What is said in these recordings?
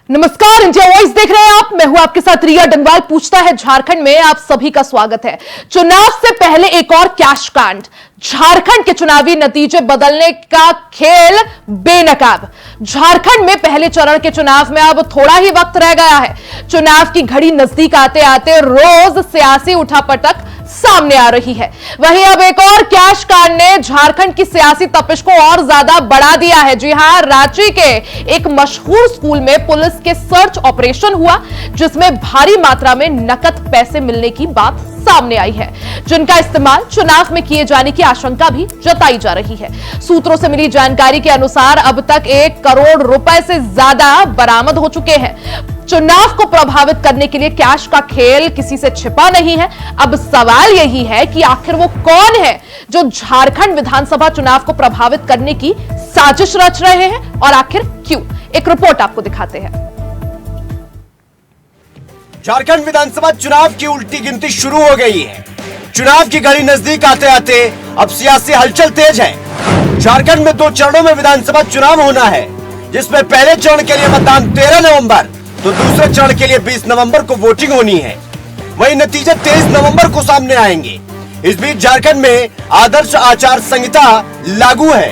नमस्कार, India voice देख रहे हैं आप। मैं हूं आपके साथ रिया डंगवाल। पूछता है झारखंड में आप सभी का स्वागत है। चुनाव से पहले एक और कैश कांड, झारखंड के चुनावी नतीजे बदलने का खेल बेनकाब। झारखंड में पहले चरण के चुनाव में अब थोड़ा ही वक्त रह गया है। चुनाव की घड़ी नजदीक आते आते रोज सियासी उठापटक सामने आ रही है। वहीं अब एक और कैश कांड ने झारखंड की सियासी तपिश को और ज्यादा बढ़ा दिया है। जी हां, रांची के एक मशहूर स्कूल में पुलिस के सर्च ऑपरेशन हुआ, जिसमें भारी मात्रा में नकद पैसे मिलने की बात सामने आई है, जिनका इस्तेमाल चुनाव में किए जाने की आशंका भी जताई जा रही है। सूत्रों से मिली जानकारी के अनुसार अब तक 1 करोड़ रुपए से ज्यादा बरामद हो चुके हैं। चुनाव को प्रभावित करने के लिए कैश का खेल किसी से छिपा नहीं है। अब सवाल यही है कि आखिर वो कौन है जो झारखंड विधानसभा चुनाव को प्रभावित करने की साजिश रच रहे हैं, और आखिर क्यों। एक रिपोर्ट आपको दिखाते हैं। झारखंड विधानसभा चुनाव की उल्टी गिनती शुरू हो गई है। चुनाव की घड़ी नजदीक आते आते अब सियासी हलचल तेज है। झारखंड में 2 चरणों में विधानसभा चुनाव होना है, जिसमें पहले चरण के लिए मतदान 13 नवंबर तो दूसरे चरण के लिए 20 नवंबर को वोटिंग होनी है। वहीं नतीजे 23 नवंबर को सामने आएंगे। इस बीच झारखंड में आदर्श आचार संहिता लागू है।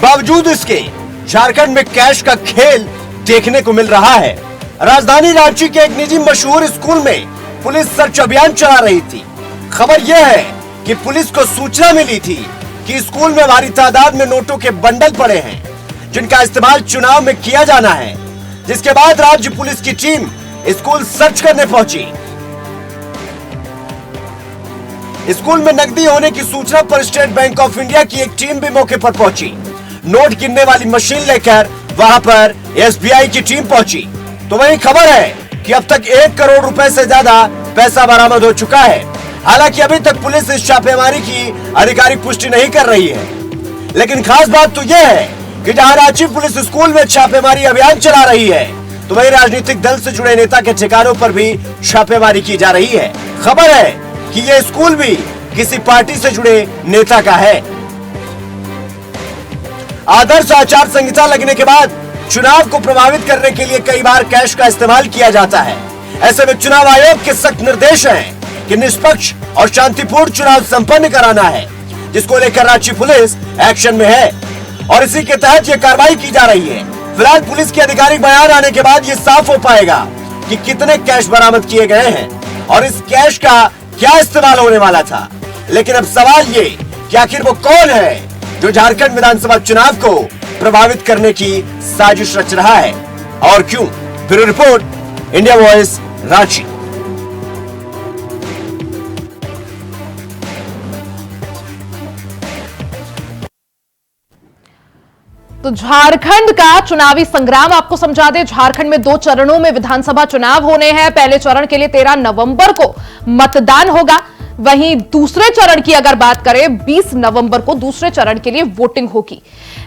बावजूद इसके झारखंड में कैश का खेल देखने को मिल रहा है। राजधानी रांची के एक निजी मशहूर स्कूल में पुलिस सर्च अभियान चला रही थी। खबर यह है कि पुलिस को सूचना मिली थी कि स्कूल में भारी तादाद में नोटों के बंडल पड़े हैं, जिनका इस्तेमाल चुनाव में किया जाना है। जिसके बाद राज्य पुलिस की टीम स्कूल सर्च करने पहुंची। स्कूल में नकदी होने की सूचना पर स्टेट बैंक ऑफ इंडिया की एक टीम भी मौके पर पहुंची। नोट गिनने वाली मशीन लेकर वहां पर एसबीआई की टीम पहुंची। तो वही खबर है कि अब तक 1 करोड़ रुपए से ज्यादा पैसा बरामद हो चुका है। हालांकि अभी तक पुलिस इस छापेमारी की आधिकारिक पुष्टि नहीं कर रही है। लेकिन खास बात तो यह है कि जहां रांची पुलिस स्कूल में छापेमारी अभियान चला रही है, तो वहीं राजनीतिक दल से जुड़े नेता के ठिकानों पर भी छापेमारी की जा रही है। खबर है कि यह स्कूल भी किसी पार्टी से जुड़े नेता का है। आदर्श आचार संहिता लगने के बाद चुनाव को प्रभावित करने के लिए कई बार कैश का इस्तेमाल किया जाता है। ऐसे में चुनाव आयोग के सख्त निर्देश हैं कि निष्पक्ष और शांतिपूर्ण चुनाव संपन्न कराना है, जिसको लेकर रांची पुलिस एक्शन में है और इसी के तहत ये कार्रवाई की जा रही है। फिलहाल पुलिस के आधिकारिक बयान आने के बाद ये साफ हो पाएगा कि कितने कैश बरामद किए गए हैं और इस कैश का क्या इस्तेमाल होने वाला था। लेकिन अब सवाल ये कि आखिर वो कौन है जो झारखंड विधानसभा चुनाव को प्रभावित करने की साजिश रच रहा है और क्यों। Bureau report, India voice, Ranchi. तो झारखंड का चुनावी संग्राम आपको समझा दे। झारखंड में 2 चरणों में विधानसभा चुनाव होने हैं। पहले चरण के लिए 13 नवंबर को मतदान होगा। वहीं दूसरे चरण की अगर बात करें, 20 नवंबर को दूसरे चरण के लिए वोटिंग होगी।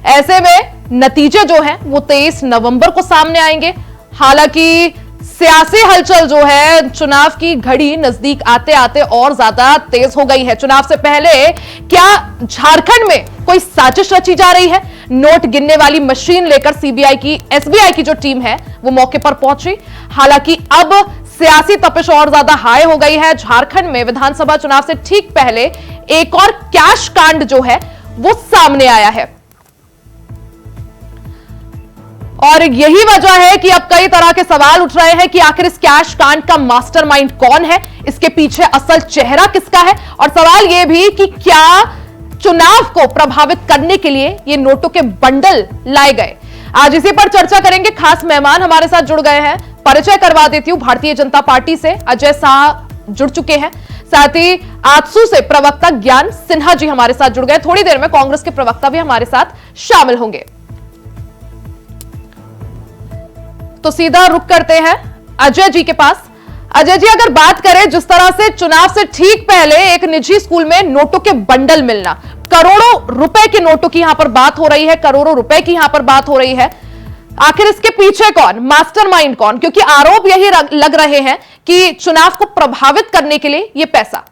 ऐसे में नतीजे जो हैं वो 23 नवंबर को सामने आएंगे। हालांकि सियासी हलचल जो है चुनाव की घड़ी नजदीक आते आते और ज्यादा तेज हो गई है। चुनाव से पहले क्या झारखंड में कोई साजिश रची जा रही है? नोट गिनने वाली मशीन लेकर एसबीआई की जो टीम है वो मौके पर पहुंची। हालांकि अब सियासी तपिश और ज्यादा हाई हो गई है। झारखंड में विधानसभा चुनाव से ठीक पहले एक और कैश कांड जो है वो सामने आया है और यही वजह है कि अब कई तरह के सवाल उठ रहे हैं कि आखिर इस कैश कांड का मास्टरमाइंड कौन है, इसके पीछे असल चेहरा किसका है, और सवाल यह भी कि क्या चुनाव को प्रभावित करने के लिए ये नोटों के बंडल लाए गए। आज इसी पर चर्चा करेंगे। खास मेहमान हमारे साथ जुड़ गए हैं। परिचय करवा देती हूं। भारतीय जनता पार्टी से अजय शाह जुड़ चुके हैं। साथ ही आजसू से प्रवक्ता ज्ञान सिन्हा जी हमारे साथ जुड़ गए। थोड़ी देर में कांग्रेस के प्रवक्ता भी हमारे साथ शामिल होंगे। तो सीधा रुख करते हैं अजय जी के पास। अजय जी, अगर बात करें जिस तरह से चुनाव से ठीक पहले एक निजी स्कूल में नोटों के बंडल मिलना, करोड़ों रुपए के नोटों की यहां पर बात हो रही है, करोड़ों रुपए की यहां पर बात हो रही है, आखिर इसके पीछे कौन, मास्टरमाइंड कौन? क्योंकि आरोप यही लग रहे हैं कि चुनाव को प्रभावित करने के लिए यह पैसा।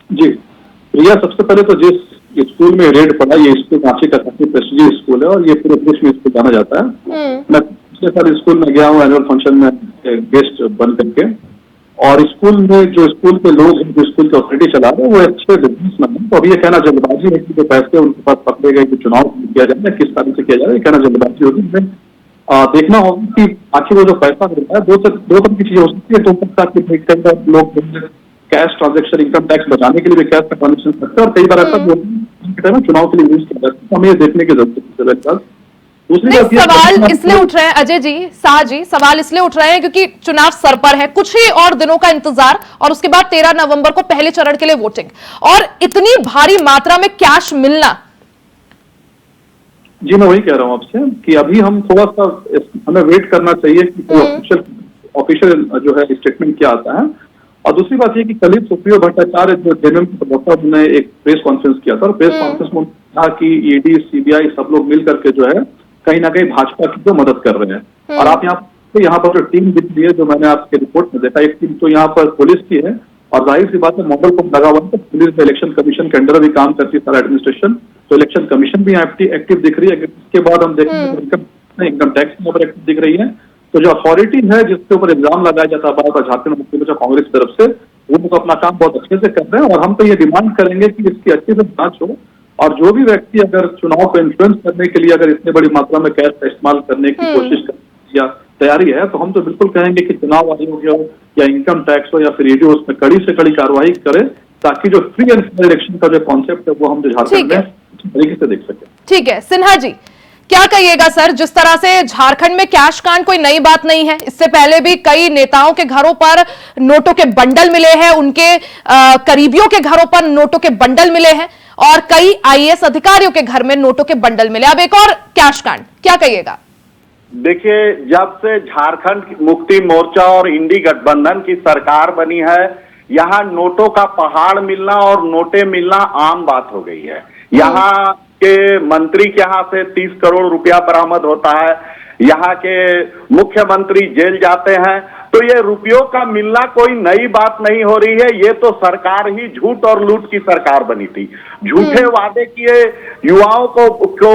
जी रिया, सबसे पहले तो जिस स्कूल में रेड पड़ा, ये स्कूल रांची का काफी प्रेस्टीजियस स्कूल है और ये पूरे देश में इसको जाना जाता है। मैं पिछले साल स्कूल में गया हूँ एनुअल फंक्शन में गेस्ट बन करके, और स्कूल में जो स्कूल के लोग हैं, जो स्कूल की ऑथोरिटी चला रहे हैं, वो अच्छे बिजनेसमैन हैं। तो अभी ये कहना जल्दबाजी है कि जो पैसे उनके पास पकड़े गए कि चुनाव किया जाए या किस तारीख से किया जाए, ये कहना जल्दबाजी होगी। हमें देखना होगा कि आखिर वो जो पैसा मिलता है, दो तरह की चीजें हो सकती है। तो कई बार लोग कैश ट्रांजेक्शन, इनकम टैक्स बचाने के लिए भी कैश का ट्रांजेक्शन करते हैं, और कई बार ऐसा चुनाव के लिए यूज किया जाता है। तो हमें ये देखने की जरूरत है। सवाल इसलिए उठ रहे हैं अजय जी, शाह जी, सवाल इसलिए उठ रहे हैं क्योंकि चुनाव सर पर है, कुछ ही और दिनों का इंतजार, और उसके बाद 13 नवंबर को पहले चरण के लिए वोटिंग, और इतनी भारी मात्रा में कैश मिलना। जी मैं वही कह रहा हूं आपसे कि अभी हम थोड़ा सा हमें वेट करना चाहिए कि ऑफिशियल जो है स्टेटमेंट क्या आता है। और दूसरी बात ये कि कल सुप्रियो भट्टाचार्य जो जेएमएम के प्रवक्ता, उन्होंने एक प्रेस कॉन्फ्रेंस किया था, और प्रेस कॉन्फ्रेंस में कहा कि ईडी, सीबीआई सब लोग मिल करके जो है कहीं ना कहीं भाजपा की जो मदद कर रहे हैं। और आप यहाँ पर जो टीम दिख रही है, जो मैंने आपके रिपोर्ट में देखा, एक टीम तो यहाँ पर पुलिस की है, और जाहिर सी बात है मॉडल पंप लगा हुआ है, तो पुलिस इलेक्शन कमीशन के अंडर भी काम करती है सारा एडमिनिस्ट्रेशन, तो इलेक्शन कमीशन भी एक्टिव दिख रही है। इसके बाद हम देखेंगे इनकम टैक्स के ऊपर एक्टिव दिख रही है। तो जो अथॉरिटी है जिसके ऊपर इल्जाम लगाया जाता है बार बार झारखंड मुक्ति मोर्चा कांग्रेस की तरफ से, वो लोग अपना काम बहुत अच्छे से कर रहे हैं। और हम तो ये डिमांड करेंगे कि इसकी अच्छे से जांच हो, और जो भी व्यक्ति अगर चुनाव को इन्फ्लुएंस करने के लिए अगर इतनी बड़ी मात्रा में कैश का इस्तेमाल करने की कोशिश कर या तैयारी है, तो हम तो बिल्कुल कहेंगे कि चुनाव आयोग हो या इनकम टैक्स हो या फिर ईडी, उसमें कड़ी से कड़ी कार्रवाई करे, ताकि जो फ्री एंड फेयर इलेक्शन का जो कॉन्सेप्ट है वो हम जो झारखंड में तरीके से देख सके। ठीक है, सिन्हा जी क्या कहिएगा सर, जिस तरह से झारखंड में कैश कांड कोई नई बात नहीं है, इससे पहले भी कई नेताओं के घरों पर नोटों के बंडल मिले हैं, उनके करीबियों के घरों पर नोटों के बंडल मिले हैं, और कई आईएएस अधिकारियों के घर में नोटों के बंडल मिले, अब एक और कैश कांड, क्या कहिएगा? देखिए, जब से झारखंड मुक्ति मोर्चा और इंडी गठबंधन की सरकार बनी है, यहाँ नोटों का पहाड़ मिलना और नोटें मिलना आम बात हो गई है। यहाँ के मंत्री के यहाँ से 30 करोड़ रुपया बरामद होता है, यहाँ के मुख्यमंत्री जेल जाते हैं, तो ये रुपयों का मिलना कोई नई बात नहीं हो रही है। ये तो सरकार ही झूठ और लूट की सरकार बनी थी। झूठे वादे किए, युवाओं को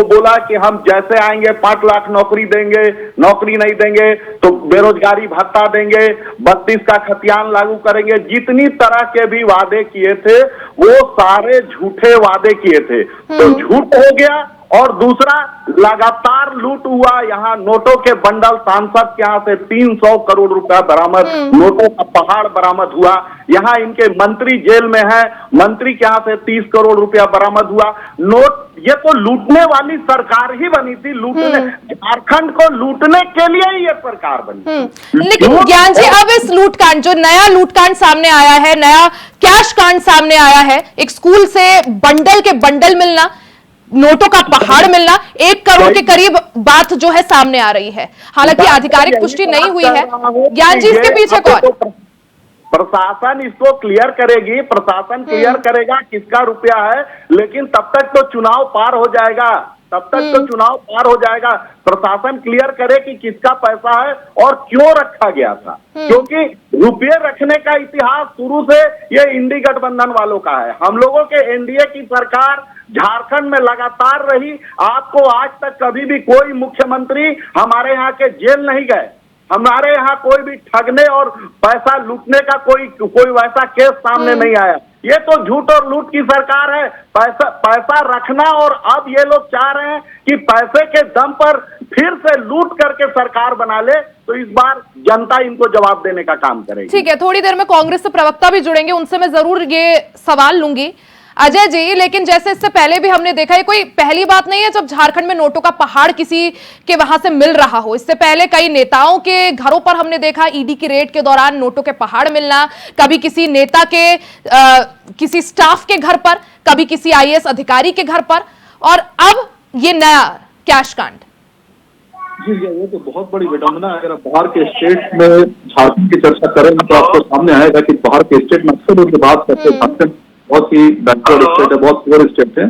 बोला कि हम जैसे आएंगे 5 लाख नौकरी देंगे, नौकरी नहीं देंगे तो बेरोजगारी भत्ता देंगे, 32 का खतियान लागू करेंगे, जितनी तरह के भी वादे किए थे वो सारे झूठे वादे किए थे। तो झूठ हो गया, और दूसरा लगातार लूट हुआ। यहाँ नोटों के बंडल, सांसद के यहाँ से 300 करोड़ रुपया बरामद, नोटों का पहाड़ बरामद हुआ। यहाँ इनके मंत्री जेल में है, मंत्री के यहाँ से 30 करोड़ रुपया बरामद हुआ। नोट, ये तो लूटने वाली सरकार ही बनी थी, लूटने, झारखंड को लूटने के लिए ही ये सरकार बनी। लेकिन ज्ञान जी, अब इस लूटकांड, जो नया लूटकांड सामने आया है, नया कैश कांड सामने आया है, एक स्कूल से बंडल के बंडल मिलना, नोटों का पहाड़ मिलना, 1 करोड़ के करीब बात जो है सामने आ रही है, हालांकि आधिकारिक पुष्टि नहीं हुई है। ज्ञान जी, इसके पीछे कौन? प्रशासन इसको क्लियर करेगी, प्रशासन क्लियर करेगा किसका रुपया है, लेकिन तब तक तो चुनाव पार हो जाएगा, तब तक तो चुनाव पार हो जाएगा। प्रशासन क्लियर करे कि किसका पैसा है और क्यों रखा गया था, क्योंकि रुपये रखने का इतिहास शुरू से ये इंडी गठबंधन वालों का है। हम लोगों के एनडीए की सरकार झारखंड में लगातार रही, आपको आज तक कभी भी कोई मुख्यमंत्री हमारे यहाँ के जेल नहीं गए, हमारे यहाँ कोई भी ठगने और पैसा लूटने का कोई वैसा केस सामने नहीं आया। ये तो झूठ और लूट की सरकार है, पैसा रखना, और अब ये लोग चाह रहे हैं कि पैसे के दम पर फिर से लूट करके सरकार बना ले, तो इस बार जनता इनको जवाब देने का काम करेगी। ठीक है, थोड़ी देर में कांग्रेस से प्रवक्ता भी जुड़ेंगे, उनसे मैं जरूर ये सवाल लूंगी अजय जी। लेकिन जैसे इससे पहले भी हमने देखा है, कोई पहली बात नहीं है जब झारखंड में नोटों का पहाड़ किसी के वहां से मिल रहा हो। इससे पहले कई नेताओं के घरों पर हमने देखा ईडी की रेड के दौरान नोटों के पहाड़ मिलना, कभी किसी नेता के किसी स्टाफ के घर पर, कभी किसी आईएएस अधिकारी के घर पर, और अब ये नया कैश कांड। जी, ये तो बहुत बड़ी विडंबना है। अगर आप बाहर के स्टेट में झारखंड की चर्चा करें तो आपको सामने आएगा कि बाहर के स्टेट में अक्सर लोग बात करते हैं, झारखंड बहुत ही बैकवर्ड स्टेट है, बहुत पुअर स्टेट है,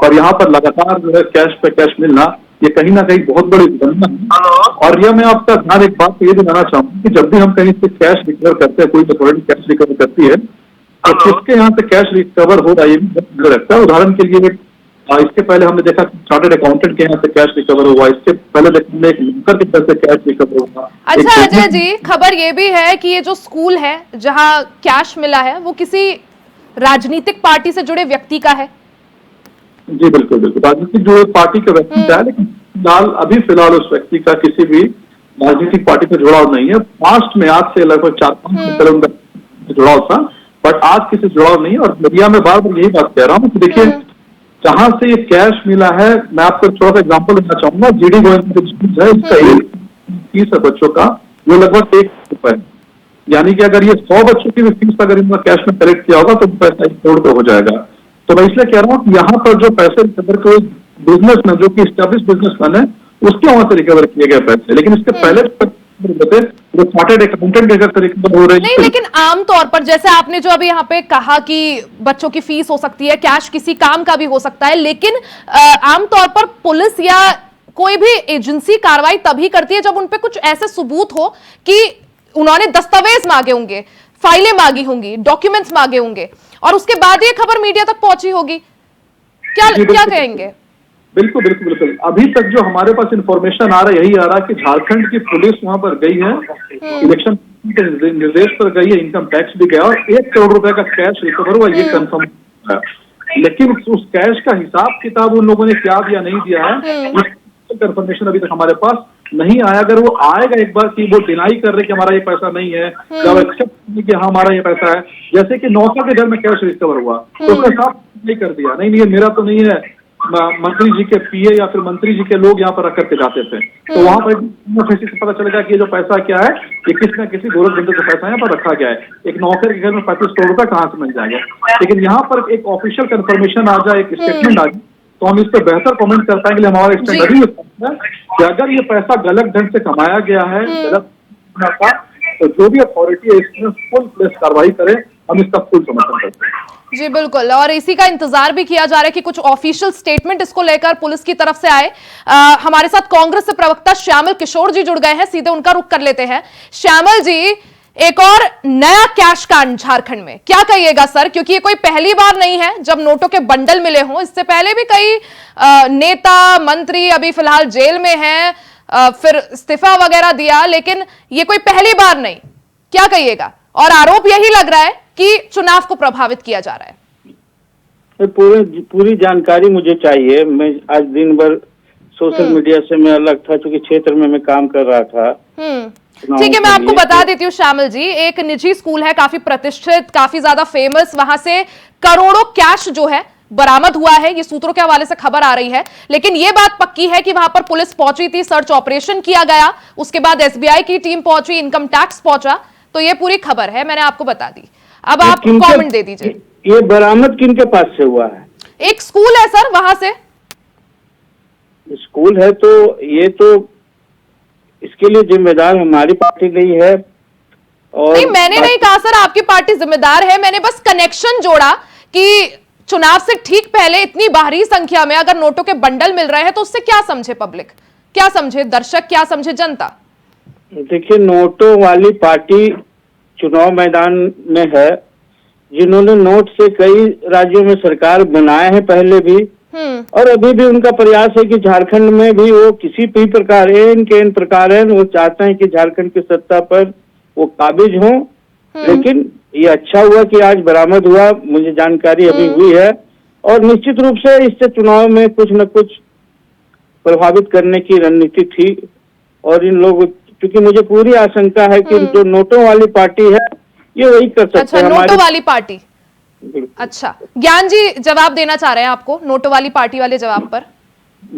और यहाँ पर लगातार जो है कैश पे कैश मिलना, ये कहीं ना कहीं बहुत बड़ी विडंबना है। और यह मैं आपका ध्यान एक बात ये दिलाना चाहूंगा कि जब भी हम कहीं से कैश रिकवर करते हैं, कोई अथॉरिटी कैश रिकवर करती है, तो किसके यहाँ से कैश रिकवर हो रहा है ये भी लगता है। उदाहरण के लिए इसके पहले हमने देखा चार्टर्ड अकाउंटेंट के यहाँ से कैश रिकवर हुआ, इसके पहले हमने एक नौकर के घर से कैश रिकवर हुआ। अच्छा अजय जी, खबर ये भी है कि ये जो स्कूल है जहां कैश मिला है वो किसी राजनीतिक पार्टी से जुड़े व्यक्ति का है। जी बिल्कुल बिल्कुल, राजनीतिक जो पार्टी का व्यक्ति है, लेकिन अभी फिलहाल उस व्यक्ति का किसी भी राजनीतिक पार्टी से जुड़ाव नहीं है। पास्ट में आज से लगभग 4-5 साल पहले उनका जुड़ाव था, बट आज किसी जुड़ाव नहीं है। और मीडिया में बार बार यही बात कह रहा हूँ कि देखिए जहां से ये कैश मिला है, मैं आपको थोड़ा सा एग्जाम्पल देना चाहूंगा। जीडी गोविंद स्कूल है, इसका एक फीस है बच्चों का वो लगभग 1 रुपए, यानी कि अगर ये 100 बच्चों की भी फीस अगर इनका कैश में कलेक्ट किया होगा तो पैसा 1 करोड़ रुपए हो जाएगा। तो मैं इसलिए कह रहा हूँ कि यहाँ पर जो पैसे रिकवर कोई बिजनेसमैन जो कि स्टैब्लिश बिजनेसमैन है उसके वहां से रिकवर किए गए पैसे, लेकिन इसके पहले जो चार्टर्ड अकाउंटेंट के घर से रिकवर हो रही नहीं, लेकिन आमतौर पर जैसे आपने जो अभी यहाँ पे कहा कि बच्चों की फीस हो सकती है, कैश किसी काम का भी हो सकता है, लेकिन आमतौर पर पुलिस या कोई भी एजेंसी कार्रवाई तभी करती है जब उनपे कुछ ऐसे सबूत हो कि उन्होंने दस्तावेज मांगे होंगे, फाइलें मांगी होंगी, डॉक्यूमेंट्स मांगे होंगे, और उसके बाद ये खबर मीडिया तक पहुंची होगी। क्या कहेंगे? बिल्कुल बिल्कुल बिल्कुल, अभी तक जो हमारे पास इंफॉर्मेशन आ रहा है यही आ रहा है कि झारखंड की पुलिस वहां पर गई है, इलेक्शन के निर्देश पर गई है, इनकम टैक्स भी गया और 1 करोड़ रुपए का कैश रिकवर हुआ, ये कंफर्म है। लेकिन उस कैश का हिसाब किताब उन लोगों ने क्या दिया नहीं दिया है, कंफर्मेशन अभी तक हमारे पास नहीं आया। अगर वो आएगा एक बार कि वो डिनाई कर रहे कि हमारा ये पैसा नहीं है, या वो एक्सेप्ट कि हाँ हमारा ये पैसा है, जैसे कि नौकर के घर में कैश रिकवर हुआ तो उसका साफ नहीं कर दिया, नहीं ये मेरा तो नहीं है, मंत्री जी के पीए या फिर मंत्री जी के लोग यहाँ पर रख करके जाते थे, तो वहां पर से पता चलेगा कि ये जो पैसा क्या है ये किसी न किसी गोरख बंदे का पैसा यहाँ पर रखा गया है। एक नौकर के घर में 35 करोड़ रुपए कहाँ से मिल जाएगा? लेकिन यहाँ पर एक ऑफिशियल कंफर्मेशन आ जाए, एक स्टेटमेंट आ जाए तो हम इस पर बेहतर कमेंट कर पाएंगे। हमारा स्टैंड अभी कि अगर ये पैसा गलत ढंग से कमाया गया है, गलत तो जो भी अथॉरिटी है इसमें फुल प्लेस कार्रवाई करे, हम इसका फुल समर्थन करते हैं। जी बिल्कुल, और इसी का इंतजार भी किया जा रहा है कि कुछ ऑफिशियल स्टेटमेंट इसको लेकर पुलिस की तरफ से आए। हमारे साथ कांग्रेस से प्रवक्ता श्यामल किशोर जी जुड़ गए हैं, सीधे उनका रुख कर लेते हैं। श्यामल जी, एक और नया कैश कांड झारखंड में, क्या कहिएगा सर? क्योंकि ये कोई पहली बार नहीं है जब नोटों के बंडल मिले हों, इससे पहले भी कई नेता मंत्री अभी फिलहाल जेल में हैं, फिर इस्तीफा वगैरह दिया, लेकिन ये कोई पहली बार नहीं, क्या कहिएगा? और आरोप यही लग रहा है कि चुनाव को प्रभावित किया जा रहा है। पूरी जानकारी मुझे चाहिए। मैं आज दिन भर सोशल मीडिया से मैं अलग था, क्योंकि क्षेत्र में मैं काम कर रहा था। ठीक है, मैं आपको बता देती हूँ श्यामल जी, एक निजी स्कूल है, काफी प्रतिष्ठित, काफी ज्यादा फेमस, वहां से करोड़ों कैश जो है बरामद हुआ है, ये सूत्रों के हवाले से खबर आ रही है। लेकिन ये बात पक्की है कि वहां पर पुलिस पहुंची थी, सर्च ऑपरेशन किया गया, उसके बाद एसबीआई की टीम पहुंची, इनकम टैक्स पहुंचा, तो ये पूरी खबर है, मैंने आपको बता दी। अब आप कमेंट दे दीजिए। ये बरामद किनके पास से हुआ है? एक स्कूल है सर, वहां से। स्कूल है तो ये तो इसके लिए जिम्मेदार हमारी पार्टी नहीं है। और नहीं, मैंने नहीं कहा सर आपकी पार्टी जिम्मेदार है, मैंने बस कनेक्शन जोड़ा कि चुनाव से ठीक पहले इतनी भारी संख्या में अगर नोटों के बंडल मिल रहे हैं तो उससे क्या समझे पब्लिक, क्या समझे दर्शक, क्या समझे जनता? देखिए, नोटों वाली पार्टी चुनाव मैदान में है, जिन्होंने नोट से कई राज्यों में सरकार बनाए हैं पहले भी, और अभी भी उनका प्रयास है कि झारखंड में भी वो किसी भी प्रकार इन प्रकार है, वो चाहते हैं कि झारखंड की सत्ता पर वो काबिज हों। लेकिन ये अच्छा हुआ कि आज बरामद हुआ, मुझे जानकारी अभी हुई है, और निश्चित रूप से इससे चुनाव में कुछ न कुछ प्रभावित करने की रणनीति थी। और इन लोग, क्योंकि मुझे पूरी आशंका है कि जो नोटों वाली पार्टी है ये वही कर सकते अच्छा, हैं। नोटों वाली पार्टी। अच्छा, ज्ञान जी जवाब देना चाह रहे हैं आपको नोटों वाली पार्टी वाले जवाब पर।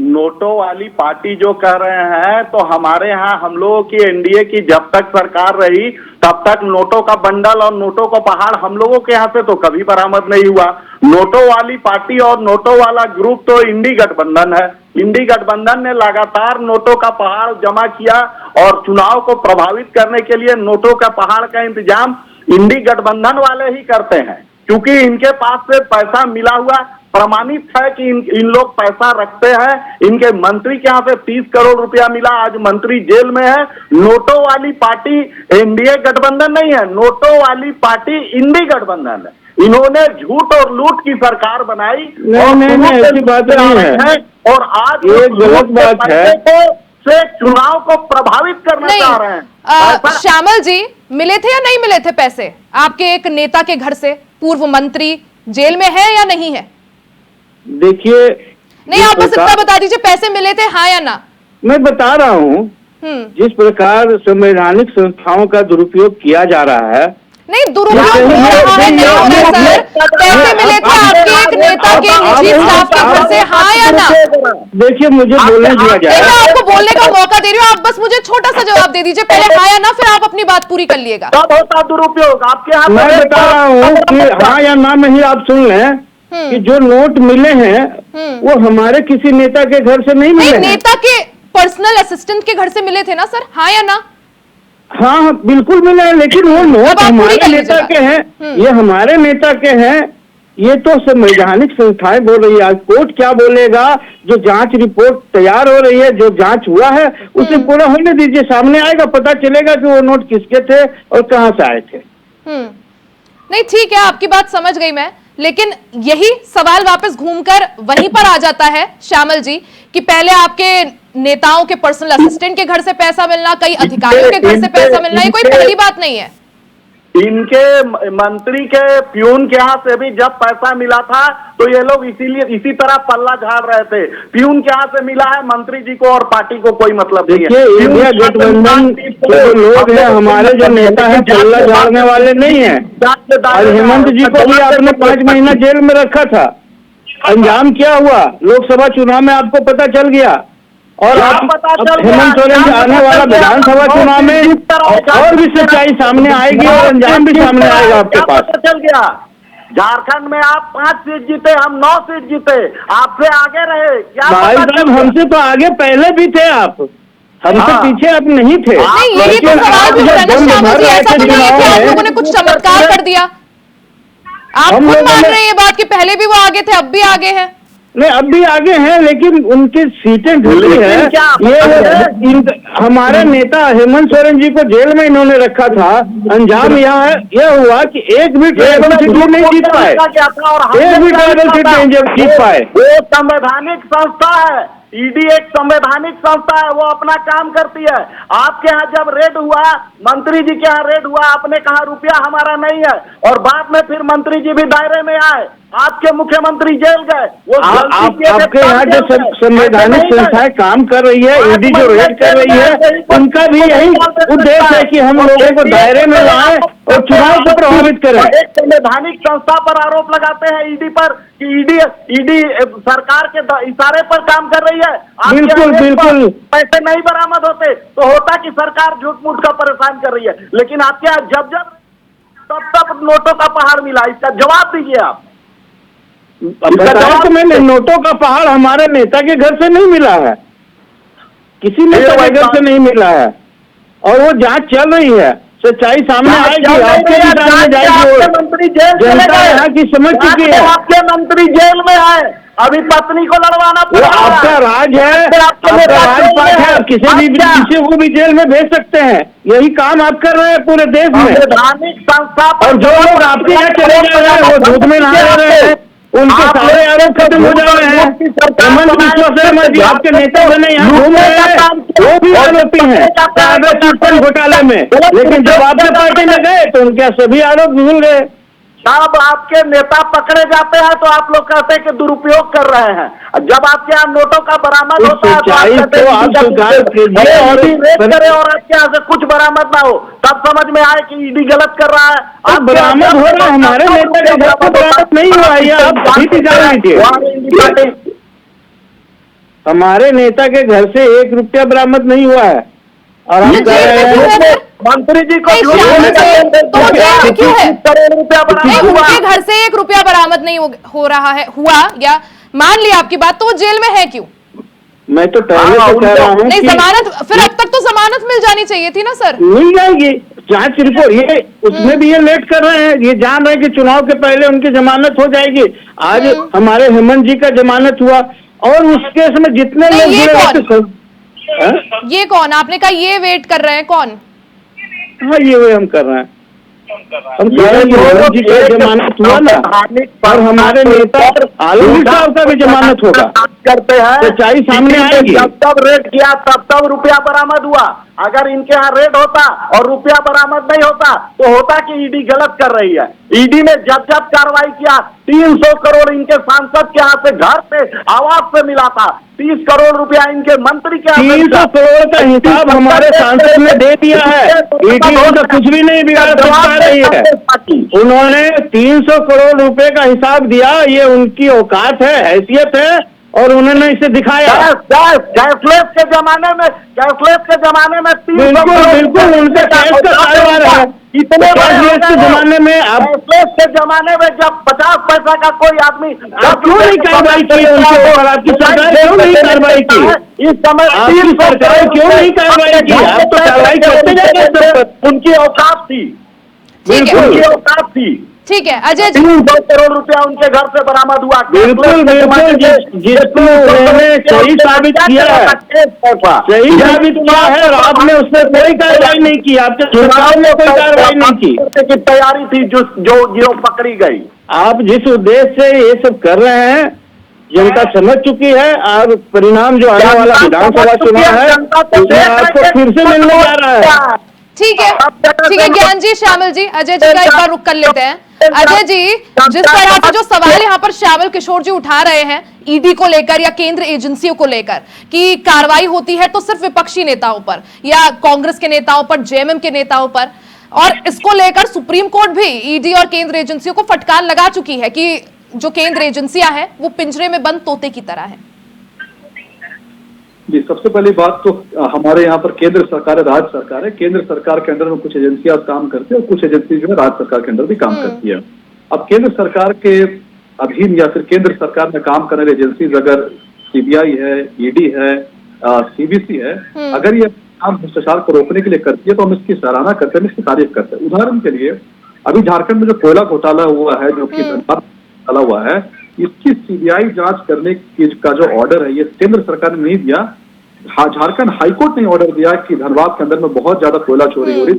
नोटों वाली पार्टी जो कह रहे हैं, तो हमारे यहाँ हम लोगों की एनडीए की जब तक सरकार रही तब तक नोटों का बंडल और नोटों का पहाड़ हम लोगों के यहाँ से तो कभी बरामद नहीं हुआ। नोटों वाली पार्टी और नोटों वाला ग्रुप तो इंडी गठबंधन है। इंडी गठबंधन ने लगातार नोटों का पहाड़ जमा किया और चुनाव को प्रभावित करने के लिए नोटों का पहाड़ का इंतजाम इंडी गठबंधन वाले ही करते हैं, क्योंकि इनके पास से पैसा मिला हुआ प्रमाणित है कि इन लोग पैसा रखते हैं। इनके मंत्री के यहाँ से 30 करोड़ रुपया मिला, आज मंत्री जेल में है। नोटों वाली पार्टी एनडीए गठबंधन नहीं है, नोटों वाली पार्टी इंडी गठबंधन है। इन्होंने झूठ और लूट की सरकार बनाई। नहीं, ऐसी बात नहीं है। और आज ये गलत बात है से चुनाव को प्रभावित करना चाह रहे हैं। श्यामल जी, मिले थे या नहीं मिले थे पैसे आपके एक नेता के घर से? पूर्व मंत्री जेल में है या नहीं है? देखिए, नहीं, आप बस इतना बता दीजिए, पैसे मिले थे हाँ या ना? मैं बता रहा हूँ, जिस प्रकार संवैधानिक संस्थाओं का दुरुपयोग किया जा रहा है। नहीं, दुरुपयोग हो रहा है, नहीं हो रहा सर। पैसे मिले थे आपके एक नेता के निजी स्टाफ के घर से हाँ या ना? देखिए, मुझे बोलने दिया जाए। मैं आपको बोलने का मौका दे रही हूँ, आप बस मुझे छोटा सा जवाब दे दीजिए पहले हाँ या ना, फिर आप अपनी बात पूरी कर लिएगा। कब होता दुरुपयोग आपके यहाँ? मैं बता रहा हूँ कि हाँ या ना में ही आप सुन लें कि जो नोट मिले हैं वो हमारे किसी नेता के घर से नहीं मिले हैं। नेता के पर्सनल असिस्टेंट के घर से मिले थे ना सर, हाँ या ना? हाँ, बिल्कुल मिले हैं, लेकिन वो नोट हमारे नेता के हैं, ये हमारे नेता के हैं। ये तो संवैधानिक संस्थाएं बोल रही है, कोर्ट क्या बोलेगा? जो जांच रिपोर्ट तैयार हो रही है, जो जांच हुआ है उसे पूरा होने दीजिए, सामने आएगा, पता चलेगा कि वो नोट किसके थे और कहां से आए थे। नहीं, ठीक है, आपकी बात समझ गई मैं, लेकिन यही सवाल वापस घूमकर वहीं पर आ जाता है श्यामल जी कि पहले आपके नेताओं के पर्सनल असिस्टेंट के घर से पैसा मिलना, कई अधिकारियों के घर से पैसा मिलना, ये कोई पहली बात नहीं है। इनके मंत्री के प्यून के यहाँ से भी जब पैसा मिला था तो ये लोग इसीलिए इसी तरह पल्ला झाड़ रहे थे। प्यून के यहाँ से मिला है, मंत्री जी को और पार्टी को कोई मतलब नहीं है। इंडिया गठबंधन के जो लोग हैं, हमारे जो नेता हैं, पल्ला झाड़ने वाले नहीं है। और हेमंत जी को भी आपने 5 महीना जेल में रखा था, अंजाम क्या हुआ लोकसभा चुनाव में आपको पता चल गया। और हेमंत सोरेन के आने वाला विधानसभा चुनाव में और भी सच्चाई सामने आएगी और अंजाम भी सामने आएगा आपके पास। चल गया, झारखंड में आप 5 सीट जीते, हम 9 सीट जीते, आपसे आगे रहे। क्या भाई साहब, हमसे तो आगे पहले भी थे आप, हमसे पीछे आप नहीं थे। नहीं, यही तो सवाल पूछ रहे हैं श्यामल जी, ऐसा तो नहीं है कि आप लोगों ने कुछ चमत्कार कर दिया। आप खुद मान रहे हैं ये बात कि पहले भी वो आगे थे, अब भी आगे हैं? नहीं, अब भी आगे हैं, लेकिन उनकी सीटें ढूंढी है। ये हमारे नेता हेमंत सोरेन जी को जेल में इन्होंने रखा था, अंजाम यह हुआ कि एक भी ट्राइबल सीट नहीं जीत पाए, एक भी ट्राइबल सीट नहीं जीत पाए। वो संवैधानिक संस्था है, ईडी एक संवैधानिक संस्था है, वो अपना काम करती है। आपके यहाँ जब रेड हुआ, मंत्री जी के यहाँ रेड हुआ, आपने कहा रुपया हमारा नहीं है, और बाद में फिर मंत्री जी भी दायरे में आए, आपके मुख्यमंत्री जेल गए। वो आपके यहाँ जो संवैधानिक संस्थाएं काम कर रही है, ईडी जो रेड कर रही है, उनका भी यही उद्देश्य है कि हम लोगों को दायरे में लाएं और चुनाव को प्रभावित करें। एक संवैधानिक संस्था पर आरोप लगाते हैं ईडी पर कि ईडी सरकार के इशारे पर काम कर रही है। बिल्कुल पैसे नहीं बरामद होते तो होता कि सरकार झूठ मूठ का परेशान कर रही है, लेकिन आपके यहाँ जब तब नोटों का पहाड़ मिला, इसका जवाब दीजिए आप। तो मैंने नोटों का पहाड़ हमारे नेता के घर से नहीं मिला है, किसी नेता के घर से नहीं मिला है, और वो जांच चल रही है, सच्चाई सामने आएगी, आपके भी सामने जाएगी। मंत्री जेल जनता यहाँ की समझ चुकी है। आपके मंत्री जेल में है, अभी पत्नी को लड़वाना वो आपका राज है, आपका राजपाट है, आप किसी को भी जेल में भेज सकते हैं। यही काम आप कर रहे हैं पूरे देश में। संवैधानिक संस्था और जो लोग आपके यहाँ चले जा रहे हैं, वो दूध में नहा रहे हैं, उनके सारे आरोप खत्म हो जा रहे हैं। हेमंत बिस्वा शर्मा जी आपके नेता बने यहाँ घूम रहे हैं, वो भी आरोपी हैं साइबर चिटफंड घोटाले में, लेकिन जब आपके पार्टी में गए तो उनके सभी आरोप भूल गए। जब आपके नेता पकड़े जाते हैं तो आप लोग कहते हैं कि दुरुपयोग कर रहे हैं, जब आपके यहाँ नोटों का बरामद होता है तो आप कहते हैं और आपके यहाँ से कुछ बरामद ना हो, तब समझ में आए कि ईडी गलत कर रहा है। अब बरामद हो रहा है, हमारे नेता के घर से बरामद नहीं हुआ है, आप सही भी जान लीजिए। हमारे नेता के घर से 1 रुपया बरामद नहीं हुआ है, और हम कह रहे हैं मंत्री जी को क्यों है? उनके घर से 1 रुपया बरामद नहीं हो रहा है, हुआ या मान लिया आपकी बात, तो वो जेल में है क्यों? मैं तो पहले से कह रहा हूँ नहीं, जमानत फिर अब तक तो जमानत मिल जानी चाहिए थी ना सर। मिल जाएगी, जांच रिपोर्ट ये उसमें भी ये लेट कर रहे हैं, ये जान रहे हैं कि चुनाव के पहले उनकी जमानत हो जाएगी। आज हमारे हेमंत जी का जमानत हुआ, और उस केस में जितने लोग ये कौन? आपने कहा ये वेट कर रहे हैं, कौन? हाँ, ये हम कर रहे हैं। हम कह रहे हैं मोदी जी का जमानत हुआ ना, और हमारे नेता आलमगीर साहब का भी जमानत होगा, करते हैं सच्चाई सामने आएगी। जब तब रेड किया तब रुपया बरामद हुआ। अगर इनके यहाँ रेड होता और रुपया बरामद नहीं होता तो होता कि ईडी गलत कर रही है। ईडी ने जब कार्रवाई किया 300 करोड़ इनके सांसद के यहाँ से घर से आवास से मिला था, 30 करोड़ रुपया इनके मंत्री के 300 करोड़ का हिसाब हमारे सांसद ने दे दिया है। ईडी तो कुछ भी नहीं बिगाड़ सकता रही है। उन्होंने 300 करोड़ रुपए का हिसाब दिया, ये उनकी औकात है, हैसियत है, और उन्होंने इसे दिखाया। कैशलेस के जमाने में 300 बिल्कुल उनका कैश का कारोबार है। इतने कैशलेस के जमाने में आप कैशलेस के जमाने में जब 50 पैसा का कोई आदमी क्यों नहीं कार्रवाई की उनके ऊपर? आपकी सरकार क्यों नहीं कार्रवाई की? इस समय आपकी सरकार क्यों नहीं कार्रवाई की? आप तो कार्रवाई करते जाते। उनकी औकात थी, ठीक है, उनकी औकात थी। ठीक है अजय जी, 2 करोड़ रुपया उनके घर से बरामद हुआ। बिल्कुल जिसको उन्होंने सही साबित किया है, सही साबित किया है, और आपने उस पर कोई कार्रवाई नहीं की। आपके चुनाव में कोई कार्रवाई नहीं की। तैयारी थी जो पकड़ी गई। आप जिस उद्देश्य से ये सब कर रहे हैं जनता समझ चुकी है, और परिणाम जो आने वाला विधानसभा चुनाव है उसमें आपको फिर से मिलने जा रहा है। ठीक है ज्ञान जी, श्यामल जी, अजय जी का एक बार रुक कर लेते हैं। अजय जी, जिस तरह से जो सवाल यहाँ पर श्यामल किशोर जी उठा रहे हैं ईडी को लेकर या केंद्र एजेंसियों को लेकर कि कार्रवाई होती है तो सिर्फ विपक्षी नेताओं पर या कांग्रेस के नेताओं पर, जेएमएम के नेताओं पर, और इसको लेकर सुप्रीम कोर्ट भी ईडी और केंद्र एजेंसियों को फटकार लगा चुकी है कि जो केंद्र एजेंसियां हैं वो पिंजरे में बंद तोते की तरह है। जी, सबसे पहली बात तो हमारे यहाँ पर केंद्र सरकार है, राज्य सरकार है। केंद्र सरकार के अंडर में कुछ एजेंसियां काम करती है और कुछ एजेंसी जो है राज्य सरकार के अंडर भी काम करती है। अब केंद्र सरकार के अधीन या फिर केंद्र सरकार में काम करने वाली एजेंसीज अगर सीबीआई है, ईडी है, सीबीसी है, अगर ये काम भ्रष्टाचार को रोकने के लिए करती है तो हम इसकी सराहना करते हैं, इसकी तारीफ करते हैं। उदाहरण के लिए अभी झारखंड में जो कोयला घोटाला हुआ है, जो कि घोटाला हुआ है, इसकी सीबीआई जांच करने का जो ऑर्डर है ये केंद्र सरकार ने नहीं दिया, झारखंड हाईकोर्ट ने ऑर्डर दिया कि धनबाद के अंदर में बहुत ज्यादा कोयला चोरी हो रही,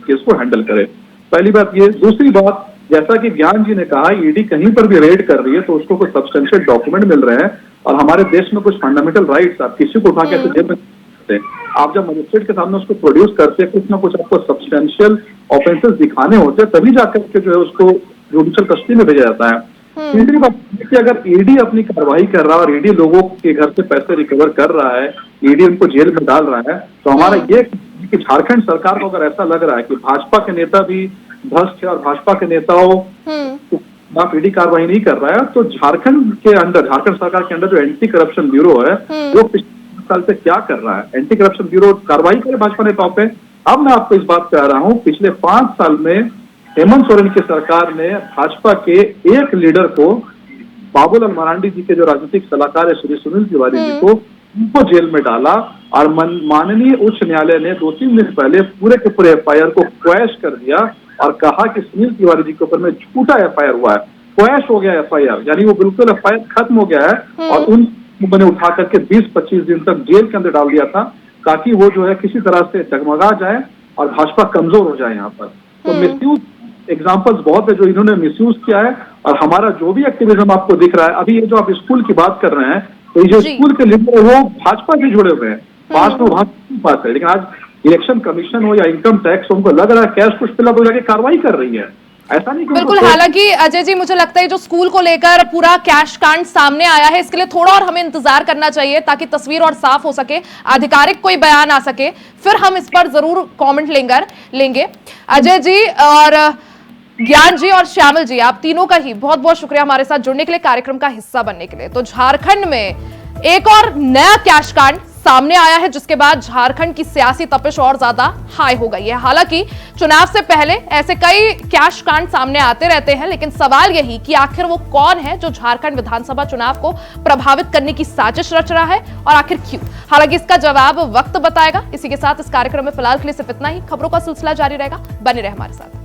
केस को हैंडल करे। पहली बात ये। दूसरी बात, जैसा कि ज्ञान जी ने कहा, ईडी कहीं पर भी रेड कर रही है तो उसको कुछ सब्सटेंशियल डॉक्यूमेंट मिल रहे हैं, और हमारे देश में कुछ फंडामेंटल राइट्स, आप किसी को उठा के जेल में सकते हैं, आप जब मजिस्ट्रेट के सामने उसको प्रोड्यूस करते हैं, कुछ ना कुछ आपको सब्सटेंशियल ऑफेंसेस दिखाने होते हैं, तभी जाकर के जो है उसको जुडिशियल कस्टडी में भेजा जाता है। तीसरी बात कि अगर ईडी अपनी कार्रवाई कर रहा है और ईडी लोगों के घर से पैसे रिकवर कर रहा है, ईडी उनको जेल में डाल रहा है, तो हमारा ये कि झारखंड सरकार को अगर ऐसा लग रहा है कि भाजपा के नेता भी भ्रष्ट है और भाजपा के नेताओं आप ईडी कार्रवाई नहीं कर रहा है, तो झारखंड के अंदर, झारखंड सरकार के अंदर जो एंटी करप्शन ब्यूरो है वो पिछले साल से क्या कर रहा है? एंटी करप्शन ब्यूरो कार्रवाई करे भाजपा नेताओं पे। अब मैं आपको इस बात पे आ रहा हूँ, पिछले 5 साल में हेमंत सोरेन की सरकार ने भाजपा के एक लीडर को, बाबूलाल मरांडी जी के जो राजनीतिक सलाहकार है श्री सुनील तिवारी जी को, उनको जेल में डाला, और माननीय उच्च न्यायालय ने 2-3 दिन पहले पूरे के पूरे एफआईआर को क्वैश कर दिया और कहा कि सुनील तिवारी जी के ऊपर में झूठा एफआईआर हुआ है, क्वैश हो गया एफआईआर, यानी वो बिल्कुल एफआईआर खत्म हो गया है, और उन मैंने उठा करके 20-25 दिन तक जेल के अंदर डाल दिया था ताकि वो जो है किसी तरह से डगमगा जाए और भाजपा कमजोर हो जाए यहाँ पर। तो मिसयूज एग्जाम्पल्स बहुत है जो इन्होंने मिसयूज किया है, और हमारा जो भी एक्टिविज्म आपको दिख रहा है, अभी ये जो आप स्कूल की बात कर रहे हैं, तो ये जो स्कूल के लीडर है वो भाजपा से जुड़े हुए हैं, पास में भाजपा की बात है, लेकिन आज इलेक्शन कमीशन हो या इनकम टैक्स, उनको लग रहा है कैश कुछ फिलअप हो जाके कार्रवाई कर रही है, ऐसा नहीं। बिल्कुल, हालांकि अजय जी मुझे लगता है जो स्कूल को लेकर पूरा कैश कांड सामने आया है, इसके लिए थोड़ा और हमें इंतजार करना चाहिए ताकि तस्वीर और साफ हो सके, आधिकारिक कोई बयान आ सके, फिर हम इस पर जरूर कमेंट लेंगे। अजय जी और ज्ञान जी और श्यामल जी, आप तीनों का ही बहुत बहुत शुक्रिया हमारे साथ जुड़ने के लिए, कार्यक्रम का हिस्सा बनने के लिए। तो झारखंड में एक और नया कैश कांड सामने आया है जिसके बाद झारखंड की सियासी तपिश और ज्यादा हाई हो गई है। हालांकि चुनाव से पहले ऐसे कई कैश कांड सामने आते रहते हैं, लेकिन सवाल यही कि आखिर वो कौन है जो झारखंड विधानसभा चुनाव को प्रभावित करने की साजिश रच रहा है और आखिर क्यों? हालांकि इसका जवाब वक्त बताएगा। इसी के साथ इस कार्यक्रम में फिलहाल के लिए सिर्फ इतना ही। खबरों का सिलसिला जारी रहेगा, बने रहे हमारे साथ।